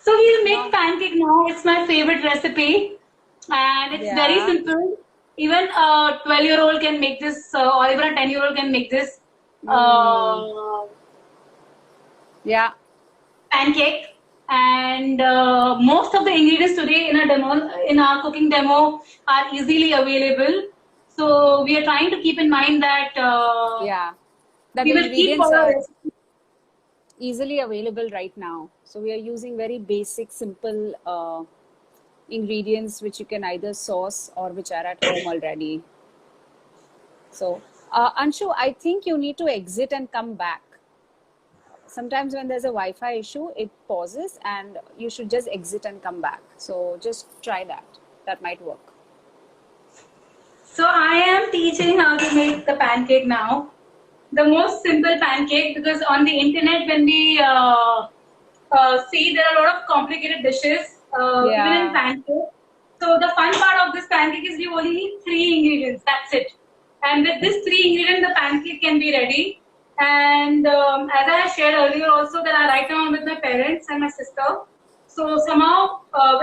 So we'll make No. pancake now. It's my favorite recipe, and it's very Yeah. simple. Even a 12-year-old can make this, or even a 10-year-old can make this Yeah. pancake. And most of the ingredients today in a demo, in our cooking demo, are easily available. So we are trying to keep in mind that Yeah. That we the will keep ingredients our are recipe. easily available right now. So we are using very basic, simple ingredients which you can either source or which are at home already. So, Anshu, I think you need to exit and come back. Sometimes when there's a Wi-Fi issue, it pauses and you should just exit and come back. So just try that. That might work. So I am teaching how to make the pancake now. The most simple pancake, because on the internet when we see there are a lot of complicated dishes, even in Yeah. pancake. So the fun part of this pancake is you only need 3 ingredients. That's it. And with this 3 ingredients, the pancake can be ready. And as I shared earlier, also that I right now I'm with my parents and my sister. So somehow,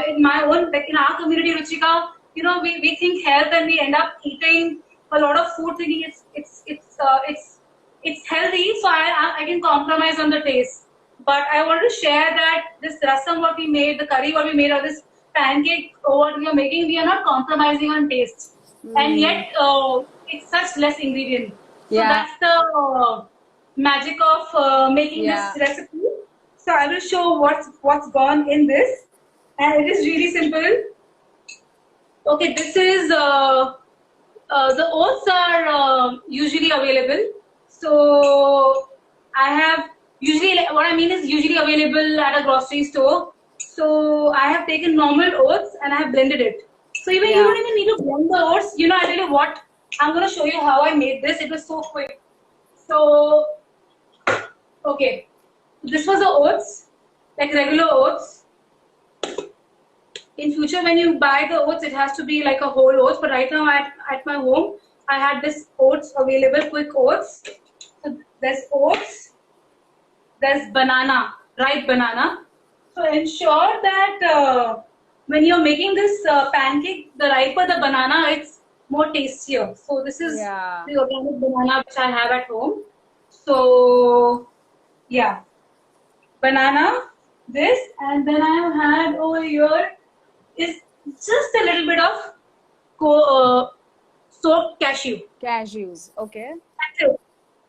in my own, like in our community, Ruchika, we think health and we end up eating a lot of food, thinking it's healthy, so I can compromise on the taste. But I want to share that this rasam what we made, the curry what we made, or this pancake what we are making, we are not compromising on taste, and yet it's such less ingredient. So Yeah. that's the magic of making Yeah. this recipe. So I will show what's gone in this, and it is really simple. Okay, this is the oats are usually available. So I have usually, like, what I mean is usually available at a grocery store. So I have taken normal oats and I have blended it. So even you Yeah. don't even need to blend the oats. I tell you what, I'm going to show you how I made this. It was so quick. So, okay, this was the oats, like regular oats. In future, when you buy the oats, it has to be like a whole oats. But right now, at my home, I had this oats available, quick oats. So there's oats, there's banana, ripe banana. So ensure that when you're making this pancake, the riper the banana, it's more tastier. So this is Yeah. the organic banana which I have at home. So yeah, banana, this, and then I have had over here is just a little bit of soaked cashew. Cashews. Okay. That's it.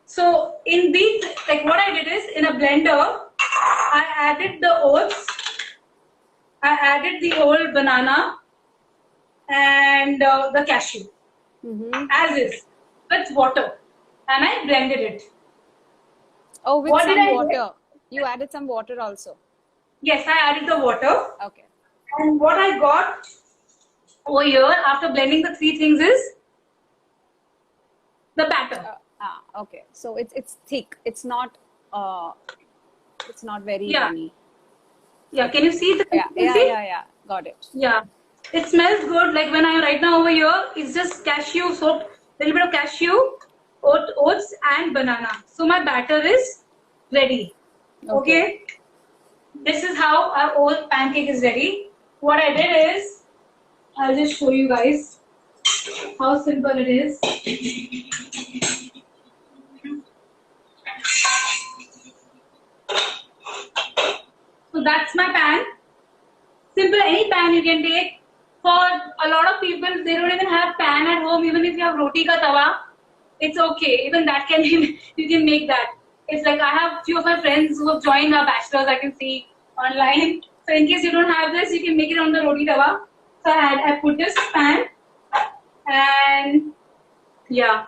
So in these, like what I did is in a blender, I added the oats, I added the whole banana and the cashew as is with water, and I blended it. Oh, with What did some I do? water. You added some water also. Yes, I added the water, Okay. and what I got over here after blending the three things is the batter. Okay. So it's thick. It's not very Yeah. runny. Yeah, can you see the Yeah. consistency? Yeah. Got it. Yeah, it smells good. Like when I right now over here, it's just cashew soaked, little bit of cashew, oats, and banana. So my batter is ready. Okay. This is how our oat pancake is ready. What I did is, I'll just show you guys how simple it is. So that's my pan. Simple, any pan you can take. For a lot of people, they don't even have pan at home. Even if you have roti ka tawa, it's okay. Even that can be, you can make that. It's like I have few of my friends who have joined our bachelors. I can see online. So in case you don't have this, you can make it on the roti tawa. So I put this pan, and yeah,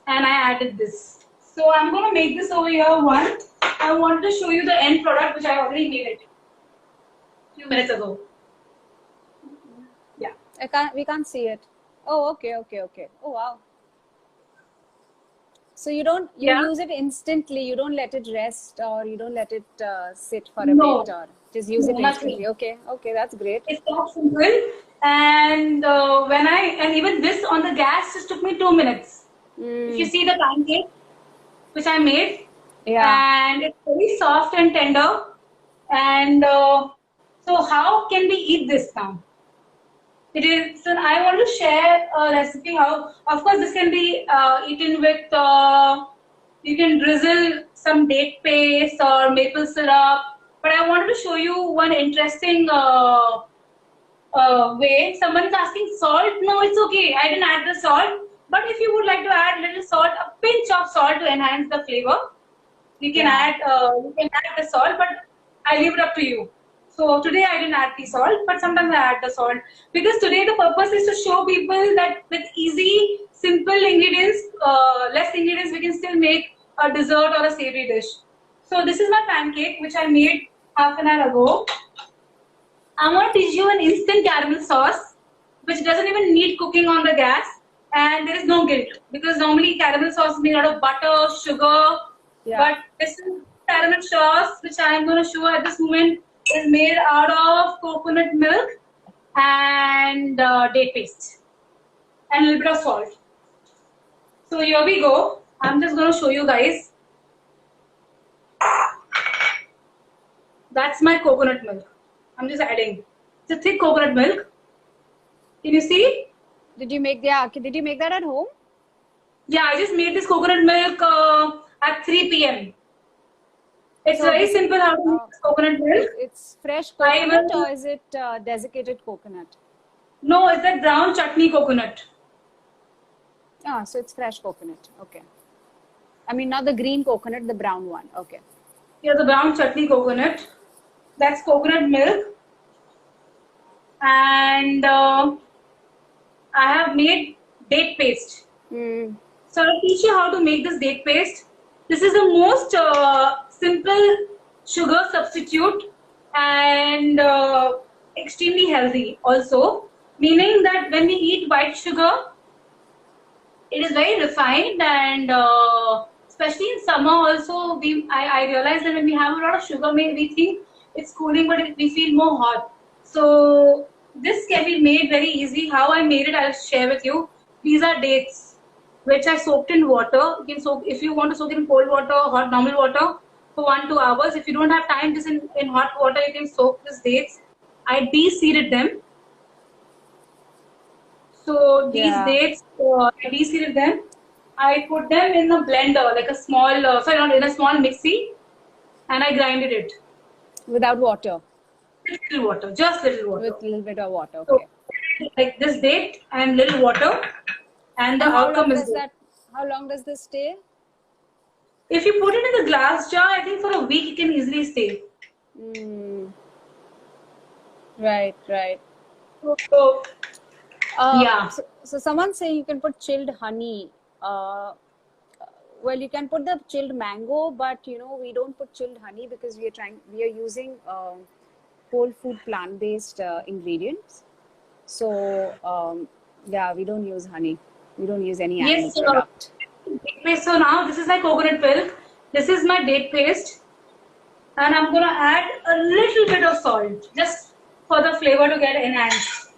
and I added this. So I'm gonna make this over here one. I wanted to show you the end product which I already made it few minutes ago. Yeah. We can't see it. Oh, okay. Oh, wow. So you use it instantly. You don't let it rest, or you don't let it sit for a No. bit, or just use it instantly. Nothing. Okay, that's great. It's that simple. And and even this on the gas just took me 2 minutes. If you see the pancake which I made, Yeah. and it's very soft and tender. And so how can we eat this now? It is, so I want to share a recipe how, of course, this can be eaten with, you can drizzle some date paste or maple syrup. But I wanted to show you one interesting way. Someone is asking salt. No, it's okay. I didn't add the salt. But if you would like to add little salt, a pinch of salt to enhance the flavor, you can add the salt. But I leave it up to you. So today I didn't add the salt, but sometimes I add the salt because today the purpose is to show people that with easy, simple ingredients, less ingredients, we can still make a dessert or a savory dish. So this is my pancake which I made half an hour ago. I want to teach you an instant caramel sauce which doesn't even need cooking on the gas, and there is no guilt because normally caramel sauce is made out of butter, sugar, but this is caramel sauce which I am going to show at this moment is made out of coconut milk and date paste and a little bit of salt. So here we go. I'm just going to show you guys. That's my coconut milk. I'm just adding. It's a thick coconut milk. Can you see? Did you make that at home? Yeah, I just made this coconut milk at 3 p.m. It's very simple how to make coconut milk. It's fresh coconut or is it desiccated coconut? No, it's that brown chutney coconut. Ah, so it's fresh coconut. Okay. I mean, not the green coconut, the brown one. Okay. Yeah, the brown chutney coconut. That's coconut milk. And I have made date paste. So I'll teach you how to make this date paste. This is the most simple sugar substitute and extremely healthy also. Meaning that when we eat white sugar, it is very refined and especially in summer also, I realize that when we have a lot of sugar, we think it's cooling, but we feel more hot. So this can be made very easy. How I made it, I'll share with you. These are dates which I soaked in water. You can soak, if you want to soak it in cold water, hot normal water for 1-2 hours. If you don't have time, just in hot water, you can soak these dates. I de-seeded them. So these dates, I de-seeded them. I put them in a blender, like a small, in a small mixie, and I grinded it. Without water? Little water, just little water. With a little bit of water, okay. So, like this date and little water, and the outcome is good. How long does this stay? If you put it in the glass jar, I think for a week it can easily stay. Right. So yeah. So someone's saying you can put chilled honey. Well, you can put the chilled mango, but we don't put chilled honey because we are using whole food plant-based ingredients. So we don't use honey. We don't use any animal product. So now this is my coconut milk. This is my date paste, and I'm gonna add a little bit of salt just for the flavor to get enhanced.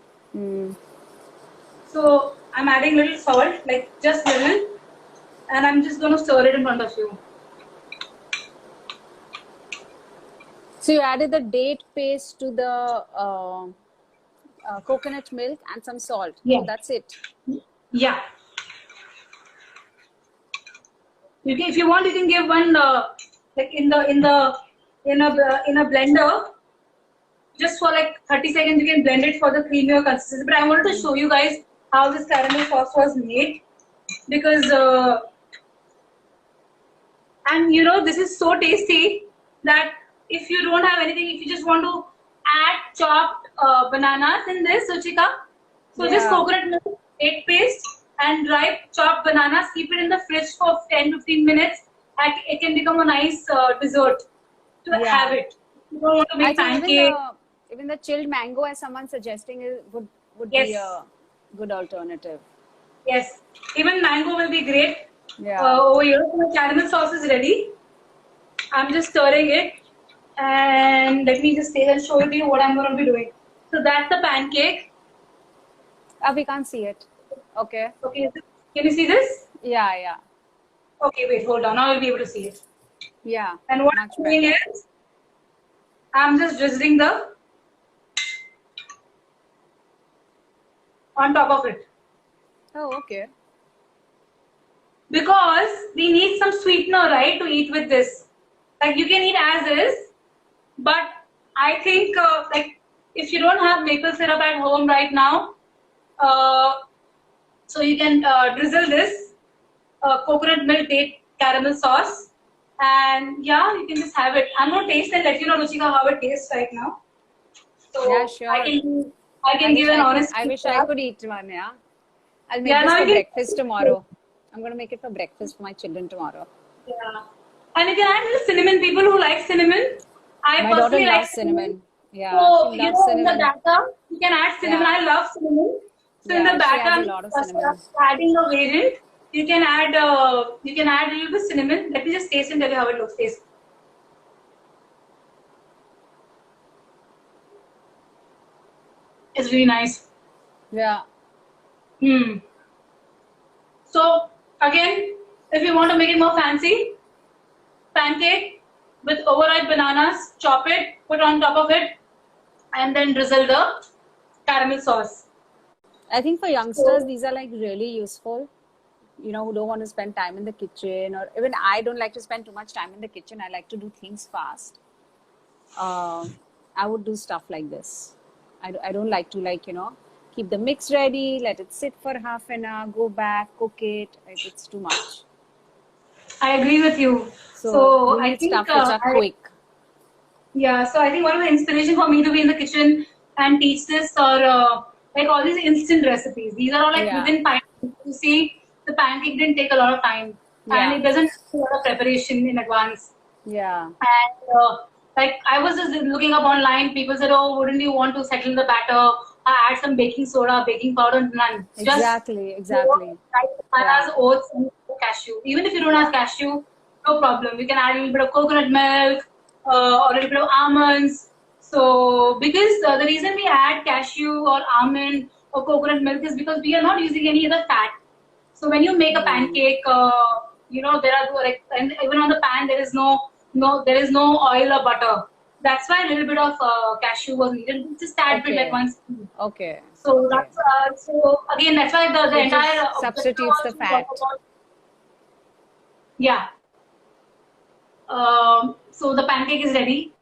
So I'm adding little salt, like just little, and I'm just gonna stir it in front of you. So you added the date paste to the coconut milk and some salt. Yeah, that's it. Yeah. If you want, you can give one like in a blender. Just for like 30 seconds, you can blend it for the creamier consistency. But I wanted to show you guys how this caramel sauce was made because, and this is so tasty that if you don't have anything, if you just want to add chopped bananas in this, Ruchika, so just coconut milk, date paste, and dry chopped bananas, keep it in the fridge for 10-15 minutes. It can become a nice dessert to have it. You don't want to make pancake. Even the chilled mango, as someone's suggesting, would be a good alternative. Yes, even mango will be great. Yeah. Over here, the caramel sauce is ready. I'm just stirring it, and let me just show you what I'm going to be doing. So that's the pancake. We can't see it. Okay. Okay. Can you see this? Yeah. Okay, wait, hold on. Now I'll be able to see it. Yeah. And what I'm doing is, I'm just drizzling the on top of it Oh, okay. because we need some sweetener, right, to eat with this. Like you can eat as is, but I think like if you don't have maple syrup at home right now, so you can drizzle this coconut milk date caramel sauce, and yeah, you can just have it. I'm gonna taste and let you know, Ruchika, how it tastes right now. So Yeah, sure. I can give an honest I wish I feedback. could eat one, yeah. I'll make Yeah, this now for you can. breakfast tomorrow. I'm going to make it for breakfast for my children tomorrow. Yeah. And you can add little cinnamon. People who like cinnamon, I My daughter personally like loves cinnamon. cinnamon. Yeah, she So, you loves know, in the cinnamon. batter, you can add cinnamon. Yeah, I love cinnamon. So in the yeah, she batter, has a I'm lot of just cinnamon. adding a variant. You can add a little bit cinnamon. Let me just taste and tell you how it looks. Taste. It's really nice. Yeah, Hmm. So again, if you want to make it more fancy, pancake with overripe bananas, chop it, put on top of it, and then drizzle the caramel sauce. I think for youngsters, So these are like really useful. You know, who don't want to spend time in the kitchen, or even I don't like to spend too much time in the kitchen. I like to do things fast. I would do stuff like this. I don't like to keep the mix ready, let it sit for half an hour, go back, cook it. It's too much. I agree with you. So So you I need think stuff which are quick. so I think one of the inspiration for me to be in the kitchen and teach this or like all these instant recipes. These are all like Yeah, within 5 minutes. You see, the pancake didn't take a lot of time and yeah, it doesn't take a lot of preparation in advance. yeah. And like I was just looking up online, people said, "Oh, wouldn't you want to settle the batter? Add some baking soda, baking powder, none. Just Exactly, pour exactly. rice, Yeah, bananas, oats, and cashew. Even if you don't have yeah. cashew, no problem. You can add a little bit of coconut milk or a little bit of almonds. So because the reason we add cashew or almond or coconut milk is because we are not using any other fat. So when you make a Mm. pancake, there are like, and even on the pan there is there is no oil or butter. That's why a little bit of cashew was needed, just tad bit like Okay, 1 spoon. okay, So okay. that's so again that's why the So it entire just objective substitutes was the to talk fat. about yeah. So the pancake is ready.